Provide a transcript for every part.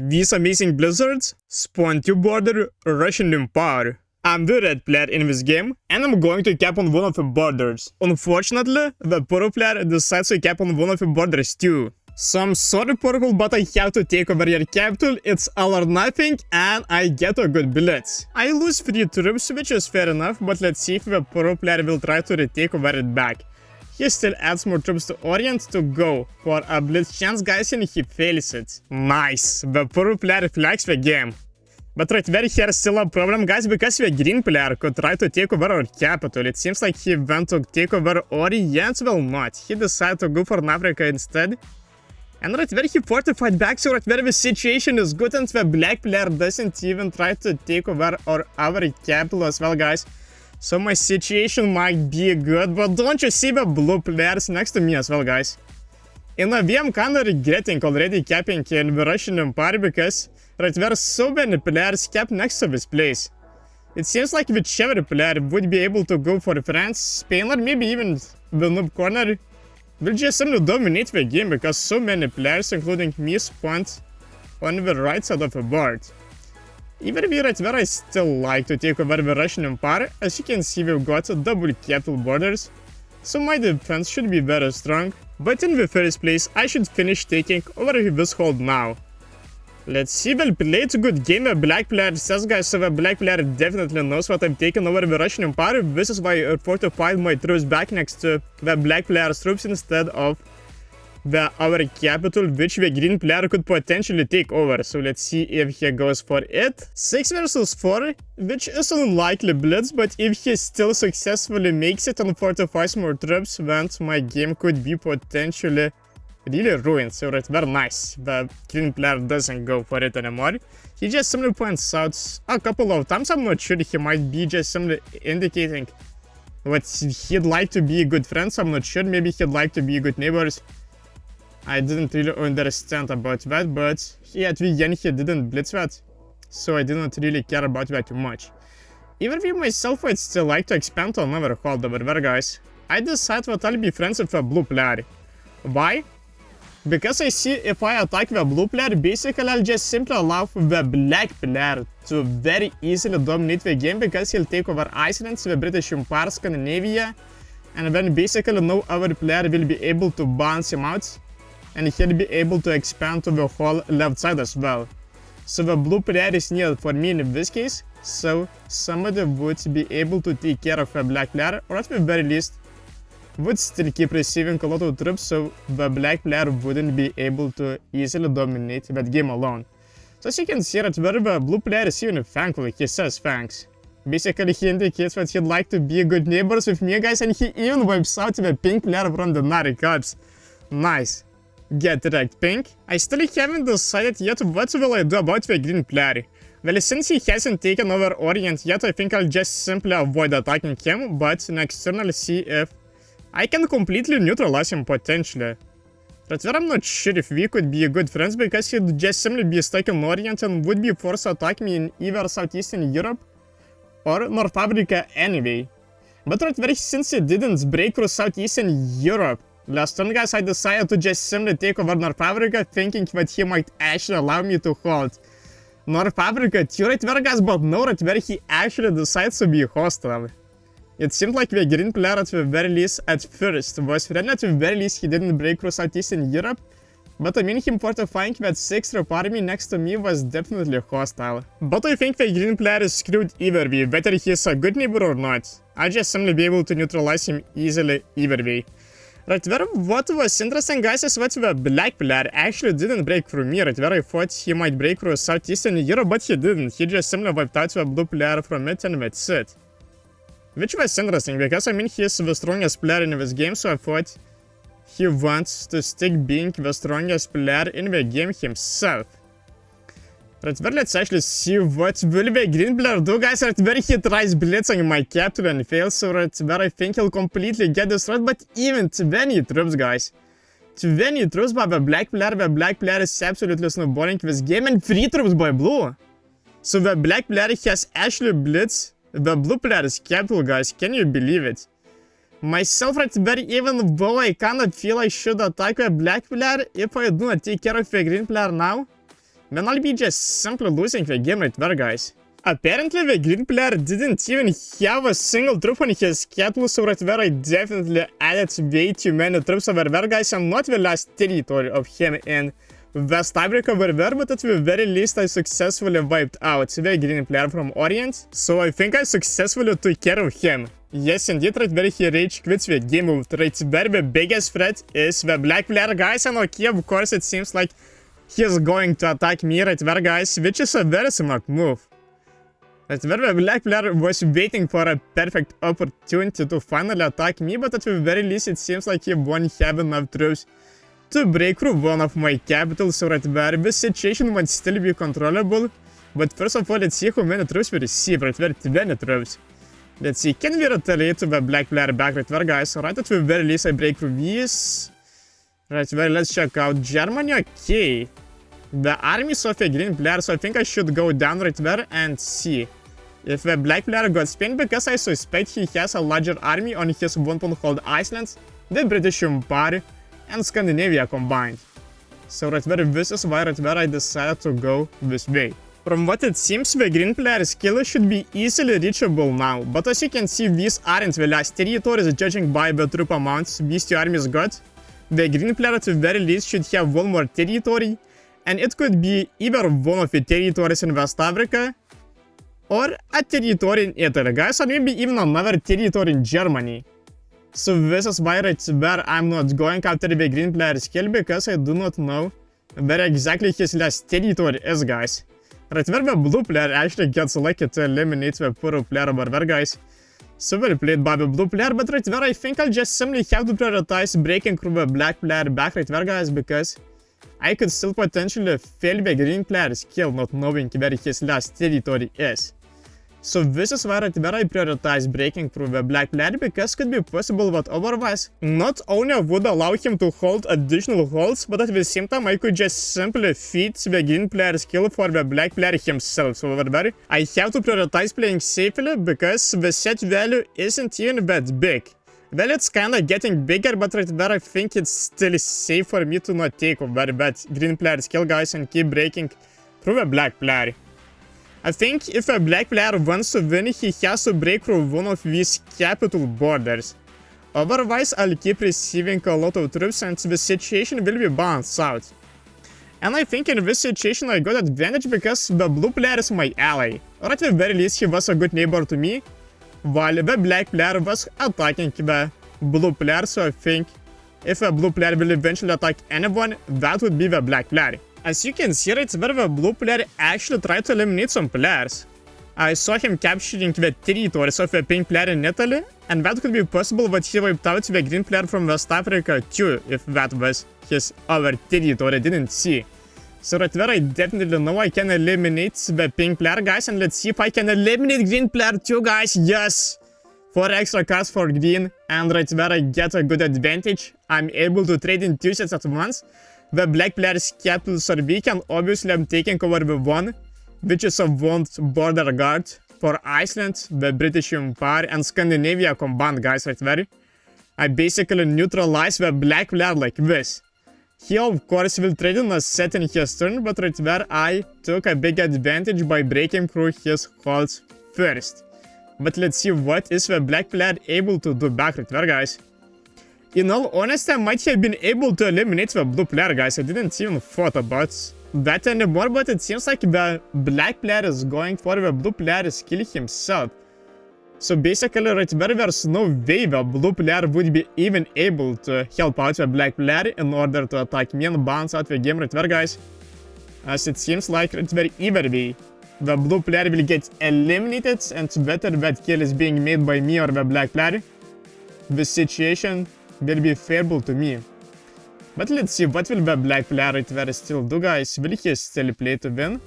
These amazing blizzards spawn 2 border Russian Empire. I'm the red player in this game, and I'm going to cap on one of the borders. Unfortunately, the purple player decides to cap on one of the borders too. So I'm sorry purple, but I have to take over your capital. It's all or nothing, and I get a good blitz. I lose 3 troops, which is fair enough, but let's see if the purple player will try to retake over it back. He still adds more troops to Orient to go for a blitz chance, guys, and he fails it. Nice, the purple player flags the game. But right there, here's still a problem, guys, because the green player could try to take over our capital. It seems like he went to take over Orient, well not. He decided to go for Africa instead. And right there, he fortified back, so right there the situation is good, and the black player doesn't even try to take over our capital as well, guys. So my situation might be good, but don't you see the blue players next to me as well, guys? In a way, I'm kinda regretting already capping in the Russian Empire, because right there so many players capped next to this place. It seems like whichever player would be able to go for France, Spain, or maybe even the noob corner will just simply dominate the game, because so many players, including me, spawned on the right side of the board. Even if right there, I still like to take over the Russian Empire. As you can see, we've got double capital borders, so my defense should be very strong. But in the first place, I should finish taking over this hold now. Let's see, well played, good game, the black player says, guys, so the black player definitely knows what I've taken over the Russian Empire. This is why I fortified my troops back next to the black player's troops instead of our capital, which the green player could potentially take over. So let's see if he goes for it. 6 versus 4, which is an unlikely blitz, but if he still successfully makes it and fortifies more troops, then my game could be potentially really ruined. So right there, nice. The green player doesn't go for it anymore. He just simply points out a couple of times. I'm not sure, he might be just simply indicating what he'd like to be good friends. I'm not sure, maybe he'd like to be good neighbors. I didn't really understand about that, but at the end he didn't blitz that, so I didn't really care about that too much. Even with myself, I'd still like to expand on another hold over there, guys. I decide that I'll be friends with a blue player. Why? Because I see if I attack the blue player, basically I'll just simply allow the black player to very easily dominate the game, because he'll take over Iceland, the British Empire, Scandinavia, and then basically no other player will be able to bounce him out, and he'll be able to expand to the whole left side as well. So the blue player is needed for me in this case, so somebody would be able to take care of the black player, or at the very least would still keep receiving a lot of troops, so the black player wouldn't be able to easily dominate that game alone. So as you can see right where the blue player is even thankful, he says thanks. Basically he indicates that he'd like to be good neighbors with me, guys, and he even wipes out the pink player from the Nari cards. Nice. Get wrecked, pink. I still haven't decided yet what will I do about the green player. Well, since he hasn't taken over Orient yet, I think I'll just simply avoid attacking him, but next turn I'll see if I can completely neutralize him potentially. Right there, I'm not sure if we could be good friends, because he'd just simply be stuck in Orient and would be forced to attack me in either Southeastern Europe or North Africa anyway. But right there, since he didn't break through Southeastern Europe last turn, guys, I decided to just simply take over North Africa, thinking that he might actually allow me to hold North Africa too right there, guys, but no, right there he actually decides to be hostile. It seemed like the green player at the very least at first was friendly, at the very least he didn't break through Southeastern Europe, but I mean him fortifying that 6th troop army next to me was definitely hostile. But I think the green player is screwed either way, whether he's a good neighbor or not. I just simply be able to neutralize him easily either way. Right there, what was interesting, guys, is that the black player actually didn't break through me. Right there, I thought he might break through Southeastern Europe, but he didn't. He just simply wiped out the blue player from it, and that's it. Which was interesting, because I mean he's the strongest player in this game, so I thought he wants to stick being the strongest player in the game himself. Right there, let's actually see what will the green player do, guys. Right there, he tries blitzing my capital and fails, so right there I think he'll completely get destroyed, but even 20 troops, guys. 20 troops by the black player is absolutely snowballing this game, and 3 troops by blue. So the black player has actually blitzed the blue player's capital, guys. Can you believe it? Myself right there, even though I kinda feel I should attack the black player, if I do not take care of the green player now, then I'll be just simply losing the game right there, guys. Apparently, the green player didn't even have a single troop on his capital, so right there I definitely added way too many troops over there, guys. I'm not the last territory of him in West Africa over there, but at the very least I successfully wiped out the green player from Orient, so I think I successfully took care of him. Yes, indeed, right there he rage quits the game move. Right there the biggest threat is the black player, guys, and okay, of course it seems like he's going to attack me right there, guys, which is a very smart move. Right there the black player was waiting for a perfect opportunity to finally attack me, but at the very least it seems like he won't have enough troops to break through one of my capitals, so right there the situation might still be controllable. But first of all, let's see how many troops we receive. Right there 20 troops. Let's see, can we retaliate to the black player back right there, guys? Right at the very least I break through these. Right there, let's check out Germany. Okay, the armies of a green player, so I think I should go down right there and see if the black player got Spain, because I suspect he has a larger army on his one called Iceland, the British Empire and Scandinavia combined. So right there, this is why right there I decided to go this way. From what it seems, the green player's skill should be easily reachable now, but as you can see, these aren't the last territories judging by the troop amounts these two armies got. The green player at the very least should have one more territory, and it could be either one of the territories in West Africa, or a territory in Italy, guys, or maybe even another territory in Germany. So this is why right there I'm not going after the green player's skill, because I do not know where exactly his last territory is, guys. Right there the blue player actually gets lucky to eliminate the poor player over there, guys. So well played by the blue player, but right there I think I'll just simply have to prioritize breaking through the black player back right there, guys, because I could still potentially fail the green player's skill not knowing where his last territory is. So this is why right there I prioritize breaking through the black player, because could be possible that otherwise not only would allow him to hold additional holds, but at the same time I could just simply feed the green player's skill for the black player himself. So over there I have to prioritize playing safely, because the set value isn't even that big. Well, it's kinda getting bigger, but right there I think it's still safe for me to not take over that green player skill, guys, and keep breaking through the black player. I think if a black player wants to win, he has to break through one of these capital borders. Otherwise, I'll keep receiving a lot of troops and the situation will be balanced out. And I think in this situation I got advantage because the blue player is my ally. Or at the very least he was a good neighbor to me, while the black player was attacking the blue player, so I think if a blue player will eventually attack anyone, that would be the black player. As you can see right there, the blue player actually tried to eliminate some players. I saw him capturing the territories of the pink player in Italy, and that could be possible that he wiped out the green player from West Africa too, if that was his other territory I didn't see. So right there I definitely know I can eliminate the pink player, guys, and let's see if I can eliminate green player too, guys. Yes! 4 extra cards for green, and right there I get a good advantage. I'm able to trade in 2 sets at once. The black player's capitals are weak, and obviously I'm taking over the one, which is a wound border guard for Iceland, the British Empire, and Scandinavia combined, guys, right there. I basically neutralize the black player like this. He of course will trade in a set in his turn, but right there I took a big advantage by breaking through his holds first. But let's see what is the black player able to do back right there, guys. In all honesty, I might have been able to eliminate the blue player, guys. I didn't even thought about that anymore, but it seems like the black player is going for the blue player's skill himself. So basically right there, there's no way the blue player would be even able to help out the black player in order to attack me and bounce out the game right there, guys. As it seems like right there, either way, the blue player will get eliminated, and whether that kill is being made by me or the black player, the situation will be favorable to me. But let's see, what will the black player right there still do, guys? Will he still play to win?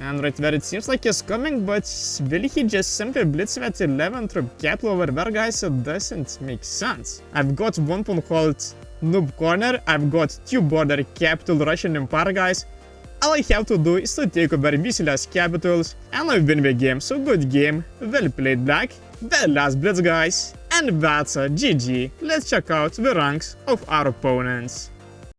And right there it seems like he's coming, but will he just simply blitz that 11 troop capital over there, guys? It doesn't make sense. I've got one pawn called Noob Corner, I've got 2 border capital Russian Empire, guys. All I have to do is to take over these last capitals, and I win the game. So good game, well played black, the last blitz, guys. And that's a GG. Let's check out the ranks of our opponents.